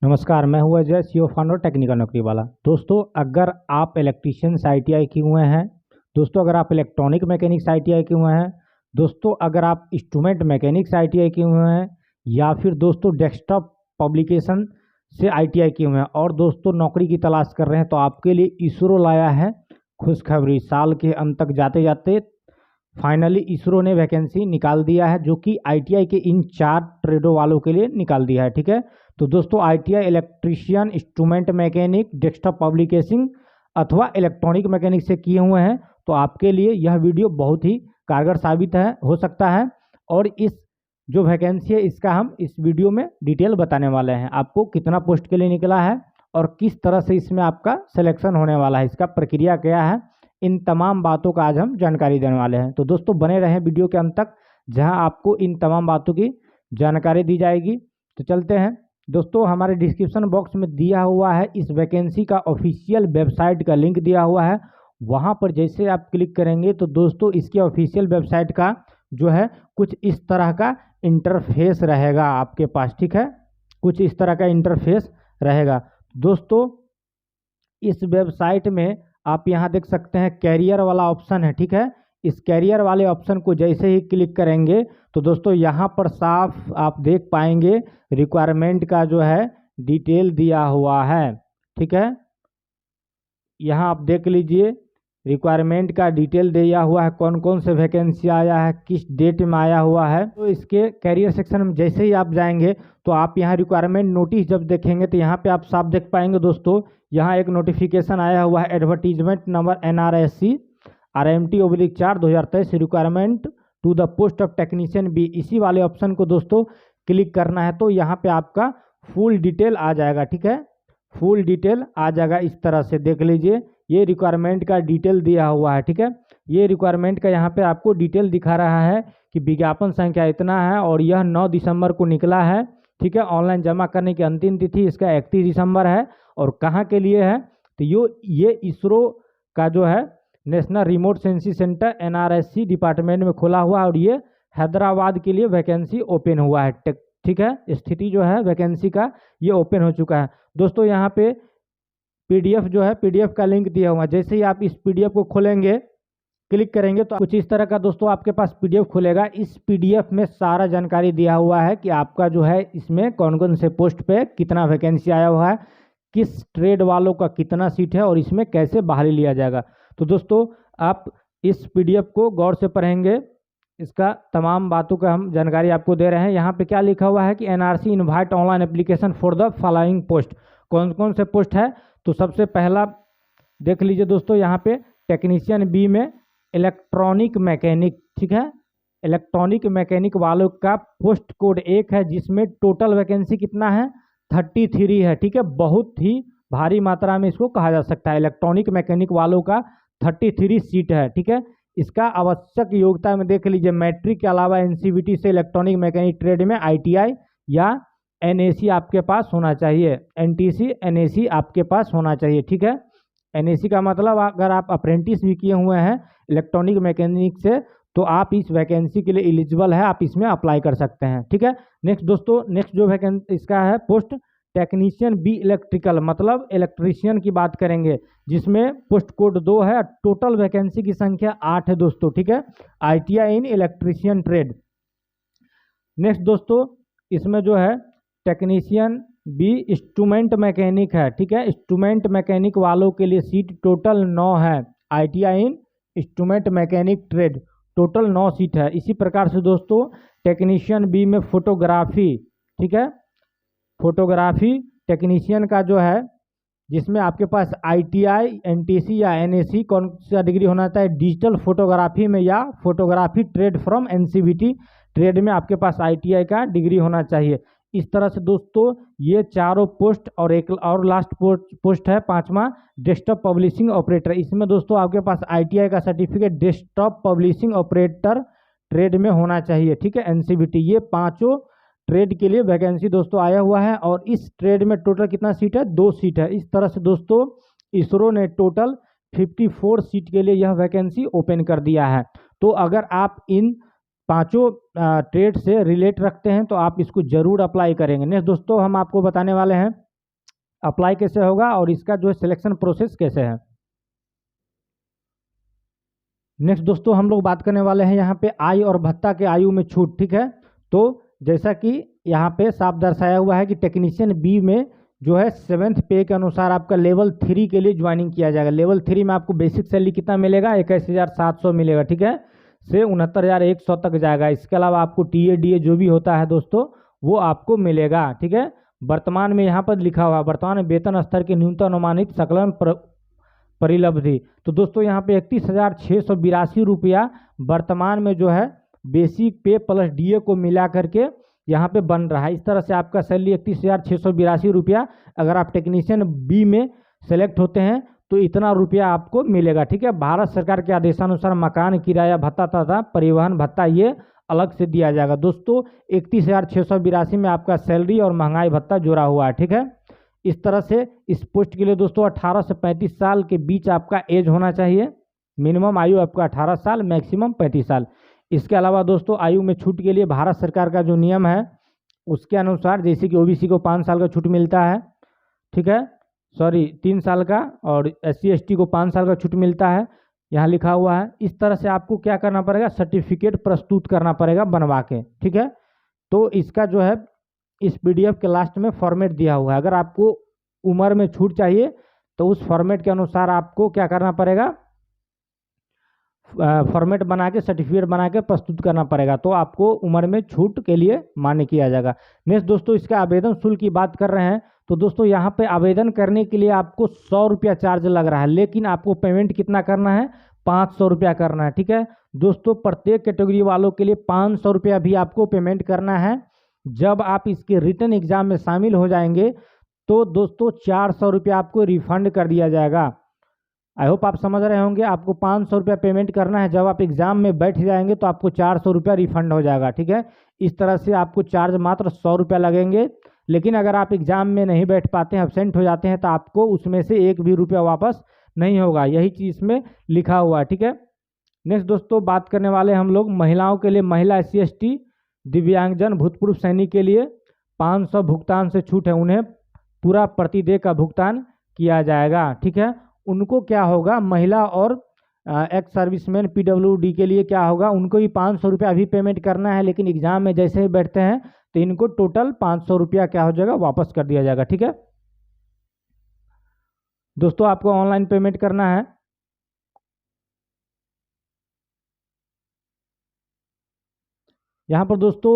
नमस्कार, मैं हूँ अजय, सीईओ फाउंडर टेक्निकल नौकरी वाला। दोस्तों, अगर आप इलेक्ट्रीशियन आईटीआई किए हुए हैं, दोस्तों अगर आप इलेक्ट्रॉनिक मैकेनिक्स आईटीआई किए हुए हैं, दोस्तों अगर आप इंस्ट्रूमेंट मैकेनिक्स आईटीआई किए हुए हैं, या फिर दोस्तों डेस्कटॉप पब्लिकेशन से आईटीआई किए हुए हैं और दोस्तों नौकरी की तलाश कर रहे हैं, तो आपके लिए इसरो लाया है खुशखबरी। साल के अंत तक जाते जाते फाइनली इसरो ने वैकेंसी निकाल दिया है, जो कि आईटीआई के इन 4 ट्रेडों वालों के लिए निकाल दिया है। ठीक है, तो दोस्तों ITI electrician, instrument mechanic, desktop publication अथवा इलेक्ट्रॉनिक मैकेनिक से किए हुए हैं, तो आपके लिए यह वीडियो बहुत ही कारगर साबित हो सकता है। और इस जो वैकेंसी है इसका हम इस वीडियो में डिटेल बताने वाले हैं। आपको कितना पोस्ट के लिए निकला है और किस तरह से इसमें आपका सिलेक्शन होने वाला है, इसका प्रक्रिया क्या है, इन तमाम बातों का आज हम जानकारी देने वाले हैं। तो दोस्तों बने रहें वीडियो के अंत तक, जहां आपको इन तमाम बातों की जानकारी दी जाएगी। तो चलते हैं दोस्तों, हमारे डिस्क्रिप्शन बॉक्स में दिया हुआ है इस वैकेंसी का ऑफिशियल वेबसाइट का लिंक दिया हुआ है। वहां पर जैसे आप क्लिक करेंगे तो दोस्तों इसके ऑफिशियल वेबसाइट का जो है कुछ इस तरह का इंटरफेस रहेगा आपके पास। ठीक है, कुछ इस तरह का इंटरफेस रहेगा। दोस्तों इस वेबसाइट में आप यहाँ देख सकते हैं कैरियर वाला ऑप्शन है। ठीक है, इस कैरियर वाले ऑप्शन को जैसे ही क्लिक करेंगे तो दोस्तों यहाँ पर साफ आप देख पाएंगे रिक्वायरमेंट का जो है डिटेल दिया हुआ है। ठीक है, यहाँ आप देख लीजिए रिक्वायरमेंट का डिटेल दिया हुआ है, कौन कौन से वैकेंसी आया है, किस डेट में आया हुआ है। तो इसके कैरियर सेक्शन में जैसे ही आप जाएंगे तो आप यहाँ रिक्वायरमेंट नोटिस जब देखेंगे तो यहाँ पे आप साफ देख पाएंगे दोस्तों, यहाँ एक नोटिफिकेशन आया हुआ है, advertisement number NRSC RMT/4 2023 requirement to the post of technician B. इसी वाले ऑप्शन को दोस्तों क्लिक करना है तो यहाँ पे आपका फुल डिटेल आ जाएगा। ठीक है, फुल डिटेल आ जाएगा, इस तरह से देख लीजिए, ये रिक्वायरमेंट का डिटेल दिया हुआ है। ठीक है, ये रिक्वायरमेंट का यहाँ पे आपको डिटेल दिखा रहा है कि विज्ञापन संख्या इतना है और यह 9 दिसंबर को निकला है। ठीक है, ऑनलाइन जमा करने की अंतिम तिथि इसका 31 दिसंबर है। और कहाँ के लिए है तो ये इसरो का जो है national remote sensing centre NRSC department में खुला हुआ है और ये हैदराबाद के लिए वैकेंसी ओपन हुआ है। ठीक है, स्थिति जो है वैकेंसी का ये ओपन हो चुका है। दोस्तों यहाँ पे पीडीएफ जो है, पीडीएफ का लिंक दिया हुआ है। जैसे ही आप इस पीडीएफ को खोलेंगे, क्लिक करेंगे तो कुछ इस तरह का दोस्तों आपके पास पीडीएफ खुलेगा। इस पीडीएफ में सारा जानकारी दिया हुआ है कि आपका जो है इसमें कौन कौन से पोस्ट पे कितना वैकेंसी आया हुआ है, किस ट्रेड वालों का कितना सीट है और इसमें कैसे बहाली लिया जाएगा। तो दोस्तों आप इस पीडीएफ को गौर से पढ़ेंगे, इसका तमाम बातों का हम जानकारी आपको दे रहे हैं। यहाँ पे क्या लिखा हुआ है कि NRC invite online application for the following post. कौन कौन से पोस्ट है तो सबसे पहला देख लीजिए दोस्तों, यहाँ पे टेक्नीशियन बी में इलेक्ट्रॉनिक मैकेनिक। ठीक है, इलेक्ट्रॉनिक मैकेनिक वालों का पोस्ट कोड 1 है, जिसमें टोटल वैकेंसी कितना है 33 है। ठीक है, बहुत ही भारी मात्रा में इसको कहा जा सकता है। इलेक्ट्रॉनिक मैकेनिक वालों का 33 सीट है। ठीक है, इसका आवश्यक योग्यता में देख लीजिए, मैट्रिक के अलावा NCVT से इलेक्ट्रॉनिक मैकेनिक ट्रेड में ITI या NAC आपके पास होना चाहिए, NTC NAC आपके पास होना चाहिए। ठीक है, NAC का मतलब अगर आप अप्रेंटिस भी किए हुए हैं इलेक्ट्रॉनिक मैकेनिक से तो आप इस वैकेंसी के लिए एलिजिबल है, आप इसमें अप्लाई कर सकते हैं। ठीक है, नेक्स्ट दोस्तों, नेक्स्ट जो वैकेंसी इसका है पोस्ट टेक्नीशियन बी इलेक्ट्रिकल, मतलब इलेक्ट्रीशियन की बात करेंगे, जिसमें पोस्ट कोड 2 है। टोटल वैकेंसी की संख्या 8 है दोस्तों। ठीक है, ITI इन इलेक्ट्रीशियन ट्रेड। नेक्स्ट दोस्तों इसमें जो है टेक्नीशियन बी इंस्ट्रूमेंट मैकेनिक है। ठीक है, इंस्ट्रूमेंट मैकेनिक वालों के लिए सीट टोटल 9 है। ITI in instrument mechanic trade total 9 seat है। इसी प्रकार से दोस्तों टेक्नीशियन बी में फोटोग्राफी, ठीक है, फोटोग्राफी टेक्नीशियन का जो है, जिसमें आपके पास ITI NTC या NAC कौन सा डिग्री होना चाहिए, डिजिटल फोटोग्राफी में या photography trade from NCVT trade में आपके पास ITI का डिग्री होना चाहिए। इस तरह से दोस्तों ये चारों पोस्ट और एक और लास्ट पोस्ट है 5वां डेस्कटॉप पब्लिशिंग ऑपरेटर। इसमें दोस्तों आपके पास ITI का certificate desktop publishing operator trade में होना चाहिए। ठीक है, NCVT, ये 5 ट्रेड के लिए वैकेंसी दोस्तों आया हुआ है और इस ट्रेड में टोटल कितना सीट है 2 सीट है। इस तरह से दोस्तों इसरो ने टोटल 54 सीट के लिए यह वैकेंसी ओपन कर दिया है। तो अगर आप इन 5 ट्रेड से रिलेट रखते हैं तो आप इसको जरूर अप्लाई करेंगे। नेक्स्ट दोस्तों हम आपको बताने वाले हैं अप्लाई कैसे होगा और इसका जो है सिलेक्शन प्रोसेस कैसे है। नेक्स्ट दोस्तों हम लोग बात करने वाले हैं यहाँ पे आय और भत्ता के आयु में छूट। ठीक है, तो जैसा कि यहाँ पे साफ दर्शाया हुआ है कि टेक्नीशियन बी में जो है 7th पे के अनुसार आपका लेवल 3 के लिए ज्वाइनिंग किया जाएगा। लेवल 3 में आपको बेसिक सैलरी कितना मिलेगा, 21,700 मिलेगा। ठीक है, से 69,100 तक जाएगा। इसके अलावा आपको TA DA जो भी होता है दोस्तों वो आपको मिलेगा। ठीक है, वर्तमान में यहाँ पर लिखा हुआ वर्तमान में वेतन स्तर के न्यूनतम अनुमानित सकलन परिलब्धि। तो दोस्तों यहाँ पे 31,682 रुपया वर्तमान में जो है बेसिक पे प्लस DA को मिला करके यहाँ पे बन रहा है। इस तरह से आपका सैलरी 31,682 रुपया। अगर आप टेक्नीशियन बी में सेलेक्ट होते हैं तो इतना रुपया आपको मिलेगा। ठीक है, भारत सरकार के आदेशानुसार मकान किराया भत्ता तथा परिवहन भत्ता ये अलग से दिया जाएगा। दोस्तों 31,682 में आपका सैलरी और महंगाई भत्ता जुड़ा हुआ है। ठीक है, इस तरह से इस पोस्ट के लिए दोस्तों 18 से 35 साल के बीच आपका एज होना चाहिए। मिनिमम आयु आपका 18 साल, मैक्सिमम 35 साल। इसके अलावा दोस्तों आयु में छूट के लिए भारत सरकार का जो नियम है उसके अनुसार जैसे कि OBC को 5 साल का छूट मिलता है। ठीक है, 3 साल का, और SC ST को 5 साल का छूट मिलता है, यहाँ लिखा हुआ है। इस तरह से आपको क्या करना पड़ेगा, सर्टिफिकेट प्रस्तुत करना पड़ेगा बनवा के। ठीक है, तो इसका जो है इस PDF के लास्ट में फॉर्मेट दिया हुआ है। अगर आपको उम्र में छूट चाहिए तो उस फॉर्मेट के अनुसार आपको क्या करना पड़ेगा, फॉर्मेट बना के सर्टिफिकेट बना के प्रस्तुत करना पड़ेगा, तो आपको उम्र में छूट के लिए मान्य किया जाएगा। नेक्स्ट दोस्तों इसका आवेदन शुल्क की बात कर रहे हैं तो दोस्तों यहाँ पे आवेदन करने के लिए आपको 100 रुपया चार्ज लग रहा है, लेकिन आपको पेमेंट कितना करना है, 500 रुपया करना है। ठीक है दोस्तों, प्रत्येक कैटेगरी वालों के लिए 500 रुपया भी आपको पेमेंट करना है। जब आप इसके रिटन एग्जाम में शामिल हो जाएंगे तो दोस्तों 400 रुपया आपको रिफंड कर दिया जाएगा। आई होप आप समझ रहे होंगे। आपको 500 रुपया पेमेंट करना है, जब आप एग्जाम में बैठ जाएंगे तो आपको 400 रुपया रिफंड हो जाएगा। ठीक है, इस तरह से आपको चार्ज मात्र 100 रुपया लगेंगे। लेकिन अगर आप एग्जाम में नहीं बैठ पाते हैं, एब्सेंट हो जाते हैं, तो आपको उसमें से 1 भी रुपया वापस नहीं होगा। यही चीज़ इसमें लिखा हुआ है। ठीक है, नेक्स्ट दोस्तों बात करने वाले हम लोग महिलाओं के लिए। महिला SC ST दिव्यांगजन भूतपूर्व सैनिक के लिए 500 भुगतान से छूट है, उन्हें पूरा प्रतिदेय का भुगतान किया जाएगा। ठीक है, उनको क्या होगा, महिला और एक्स सर्विसमैन PWD के लिए क्या होगा, उनको ही 500 रुपया अभी पेमेंट करना है, लेकिन एग्जाम में जैसे ही बैठते हैं तो इनको टोटल 500 रुपया क्या हो जाएगा, वापस कर दिया जाएगा। ठीक है दोस्तों, आपको ऑनलाइन पेमेंट करना है। यहाँ पर दोस्तों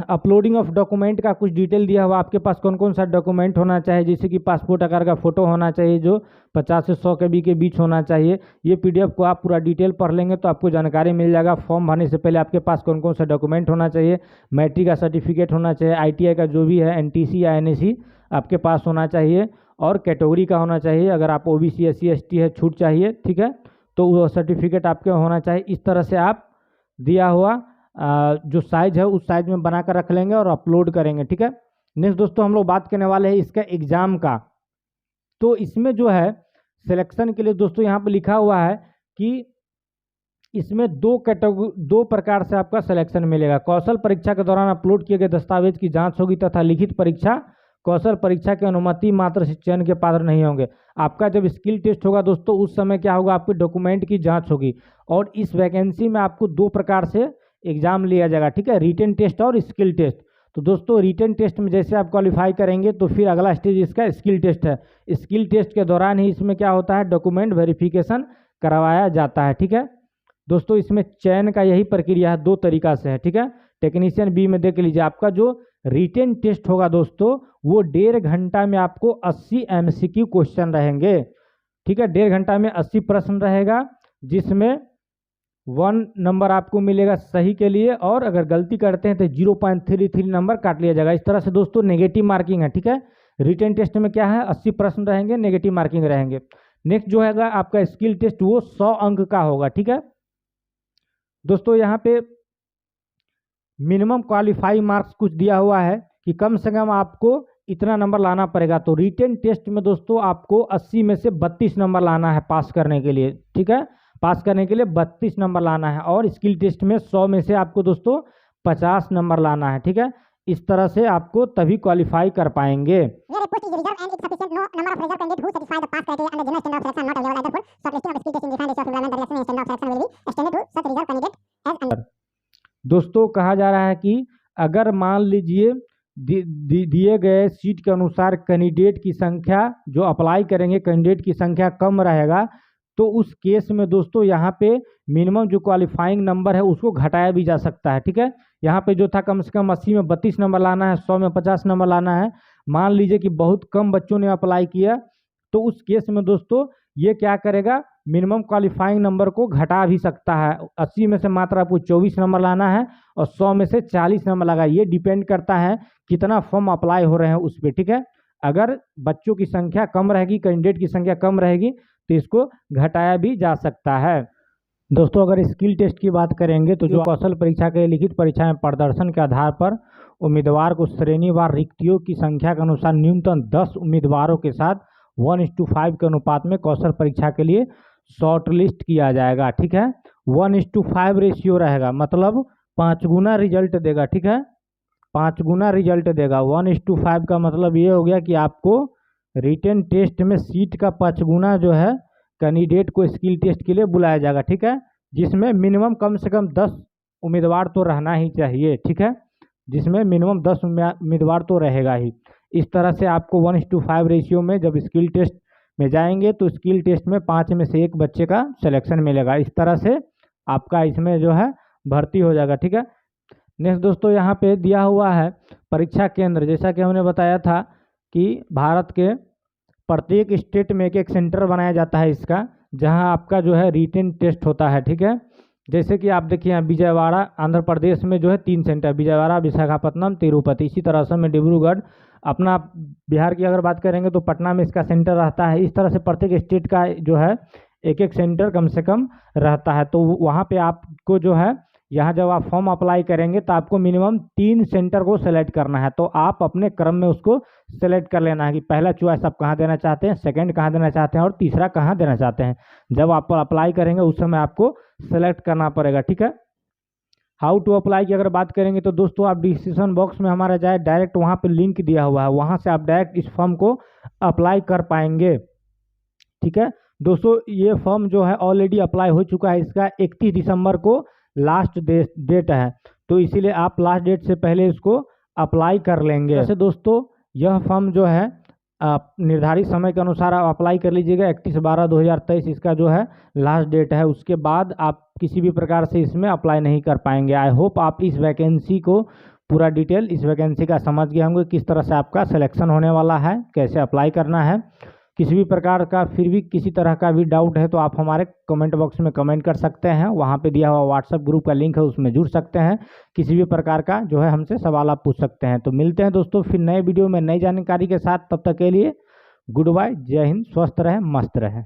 अपलोडिंग ऑफ डॉक्यूमेंट का कुछ डिटेल दिया हुआ, आपके पास कौन कौन सा डॉक्यूमेंट होना चाहिए, जैसे कि पासपोर्ट आकार का फोटो होना चाहिए जो 50 से 100 KB के बीच होना चाहिए। ये PDF को आप पूरा डिटेल पढ़ लेंगे तो आपको जानकारी मिल जाएगा। फॉर्म भरने से पहले आपके पास कौन कौन सा डॉक्यूमेंट होना चाहिए, मैट्रिक का सर्टिफिकेट होना चाहिए, ITI का जो भी है, NTC या NSC आपके पास होना चाहिए, और कैटेगरी का होना चाहिए। अगर आप OBC SC ST है, छूट चाहिए, ठीक है, तो वो सर्टिफिकेट आपके होना चाहिए। इस तरह से आप दिया हुआ जो साइज है उस साइज में बनाकर रख लेंगे और अपलोड करेंगे। ठीक है, नेक्स्ट दोस्तों हम लोग बात करने वाले हैं इसका एग्जाम का। तो इसमें जो है सिलेक्शन के लिए दोस्तों यहाँ पे लिखा हुआ है कि इसमें 2 प्रकार से आपका सिलेक्शन मिलेगा। कौशल परीक्षा के दौरान अपलोड किए गए दस्तावेज की जांच होगी तथा लिखित परीक्षा कौशल परीक्षा की अनुमति मात्र से चयन के पात्र नहीं होंगे। आपका जब स्किल टेस्ट होगा दोस्तों उस समय क्या होगा, आपके डॉक्यूमेंट की जांच होगी। और इस वैकेंसी में आपको 2 प्रकार से एग्जाम लिया जाएगा। ठीक है, रिटन टेस्ट और स्किल टेस्ट। तो दोस्तों रिटन टेस्ट में जैसे आप क्वालिफाई करेंगे तो फिर अगला स्टेज इसका स्किल टेस्ट है। स्किल टेस्ट के दौरान ही इसमें क्या होता है, डॉक्यूमेंट वेरिफिकेशन करवाया जाता है। ठीक है दोस्तों, इसमें चयन का यही प्रक्रिया है, 2 तरीका से है। ठीक है, टेक्नीशियन बी में देख लीजिए, आपका जो रिटन टेस्ट होगा दोस्तों वो 1.5 घंटा में आपको 80 MCQ क्वेश्चन रहेंगे। ठीक है, 1.5 घंटा में 80 प्रश्न रहेगा, जिसमें 1 नंबर आपको मिलेगा सही के लिए, और अगर गलती करते हैं तो 0.33 नंबर काट लिया जाएगा। इस तरह से दोस्तों नेगेटिव मार्किंग है। ठीक है, रिटन टेस्ट में क्या है, 80 प्रश्न रहेंगे, नेगेटिव मार्किंग रहेंगे। नेक्स्ट जो है आपका स्किल टेस्ट, वो 100 अंक का होगा। ठीक है दोस्तों, यहाँ पे मिनिमम क्वालिफाई मार्क्स कुछ दिया हुआ है कि कम से कम आपको इतना नंबर लाना पड़ेगा। तो रिटन टेस्ट में दोस्तों आपको 80 में से 32 नंबर लाना है पास करने के लिए। ठीक है, पास करने के लिए 32 नंबर लाना है, और स्किल टेस्ट में 100 में से आपको दोस्तों 50 नंबर लाना है। ठीक है, इस तरह से आपको तभी क्वालिफाई कर पाएंगे। is reserved and it's sufficient. No number of reserved candidates who satisfy the pass criteria under general standard of selection not available. Therefore, shortlisting of skill test in defined ratio of employment direction and standard of selection will be extended to such reserved candidate as under. दोस्तों कहा जा रहा है कि अगर मान लीजिए दिए गए सीट के अनुसार कैंडिडेट की संख्या जो अप्लाई करेंगे कैंडिडेट की संख्या कम रहेगा तो उस केस में दोस्तों यहाँ पे मिनिमम जो क्वालिफाइंग नंबर है उसको घटाया भी जा सकता है। ठीक है, यहाँ पे जो था कम से कम 80 में 32 नंबर लाना है, 100 में 50 नंबर लाना है। मान लीजिए कि बहुत कम बच्चों ने अप्लाई किया तो उस केस में दोस्तों ये क्या करेगा, मिनिमम क्वालिफाइंग नंबर को घटा भी सकता है। 80 में से मात्र आपको 24 नंबर लाना है और 100 में से 40 नंबर लगा। ये डिपेंड करता है कितना फॉर्म अप्लाई हो रहे हैं उस पर। ठीक है, अगर बच्चों की संख्या कम रहेगी, कैंडिडेट की संख्या कम रहेगी तो इसको घटाया भी जा सकता है। दोस्तों अगर स्किल टेस्ट की बात करेंगे तो जो कौशल परीक्षा के लिखित परीक्षा में प्रदर्शन के आधार पर उम्मीदवार को श्रेणीवार रिक्तियों की संख्या के अनुसार न्यूनतम 10 उम्मीदवारों के साथ 1:5 के अनुपात में कौशल परीक्षा के लिए शॉर्ट लिस्ट किया जाएगा। ठीक है, 1:5 रेशियो रहेगा, मतलब 5 गुना रिजल्ट देगा। ठीक है, 5 गुना रिजल्ट देगा। 1:5 का मतलब ये हो गया कि आपको रिटन टेस्ट में सीट का 5 गुना जो है कैंडिडेट को स्किल टेस्ट के लिए बुलाया जाएगा। ठीक है, जिसमें मिनिमम कम से कम 10 उम्मीदवार तो रहना ही चाहिए। ठीक है, जिसमें मिनिमम 10 उम्मीदवार तो रहेगा ही। इस तरह से आपको 1:5 रेशियो में जब स्किल टेस्ट में जाएंगे तो स्किल टेस्ट में 5 में से 1 बच्चे का सिलेक्शन मिलेगा। इस तरह से आपका इसमें जो है भर्ती हो जाएगा। ठीक है, नेक्स्ट दोस्तों यहाँ पे दिया हुआ है परीक्षा केंद्र। जैसा कि हमने बताया था कि भारत के प्रत्येक स्टेट में एक सेंटर बनाया जाता है इसका, जहाँ आपका जो है रिटन टेस्ट होता है। ठीक है, जैसे कि आप देखिए यहाँ विजयवाड़ा आंध्र प्रदेश में जो है 3 सेंटर, विजयवाड़ा, विशाखापट्टनम, तिरुपति। इसी तरह से में डिब्रूगढ़, अपना बिहार की अगर बात करेंगे तो पटना में इसका सेंटर रहता है। इस तरह से प्रत्येक स्टेट का जो है एक सेंटर कम से कम रहता है। तो वहाँ पे आपको जो है यहाँ जब आप फॉर्म अप्लाई करेंगे तो आपको मिनिमम 3 सेंटर को सेलेक्ट करना है। तो आप अपने क्रम में उसको सेलेक्ट कर लेना है कि पहला चॉइस आप कहाँ देना चाहते हैं, सेकंड कहाँ देना चाहते हैं और तीसरा कहाँ देना चाहते हैं। जब आप अप्लाई करेंगे उस समय आपको सेलेक्ट करना पड़ेगा। ठीक है, हाउ टू अप्लाई की अगर बात करेंगे तो दोस्तों आप डिस्क्रिप्शन बॉक्स में हमारा जाए, डायरेक्ट वहाँ पे लिंक दिया हुआ है, वहाँ से आप डायरेक्ट इस फॉर्म को अप्लाई कर पाएंगे। ठीक है दोस्तों, ये फॉर्म जो है ऑलरेडी अप्लाई हो चुका है। इसका 31 दिसंबर को लास्ट डेट है, तो इसीलिए आप लास्ट डेट से पहले इसको अप्लाई कर लेंगे। वैसे दोस्तों यह फॉर्म जो है निर्धारित समय के अनुसार आप अप्लाई कर लीजिएगा। 31/12/2023 इसका जो है लास्ट डेट है। उसके बाद आप किसी भी प्रकार से इसमें अप्लाई नहीं कर पाएंगे। आई होप आप इस वैकेंसी को पूरा डिटेल इस वैकेंसी का समझ गए होंगे, किस तरह से आपका सिलेक्शन होने वाला है, कैसे अप्लाई करना है। किसी भी प्रकार का फिर भी किसी तरह का भी डाउट है तो आप हमारे कमेंट बॉक्स में कमेंट कर सकते हैं। वहाँ पे दिया हुआ व्हाट्सएप ग्रुप का लिंक है, उसमें जुड़ सकते हैं। किसी भी प्रकार का जो है हमसे सवाल आप पूछ सकते हैं। तो मिलते हैं दोस्तों फिर नए वीडियो में नई जानकारी के साथ। तब तक के लिए गुड बाय, जय हिंद, स्वस्थ रहें, मस्त रहें।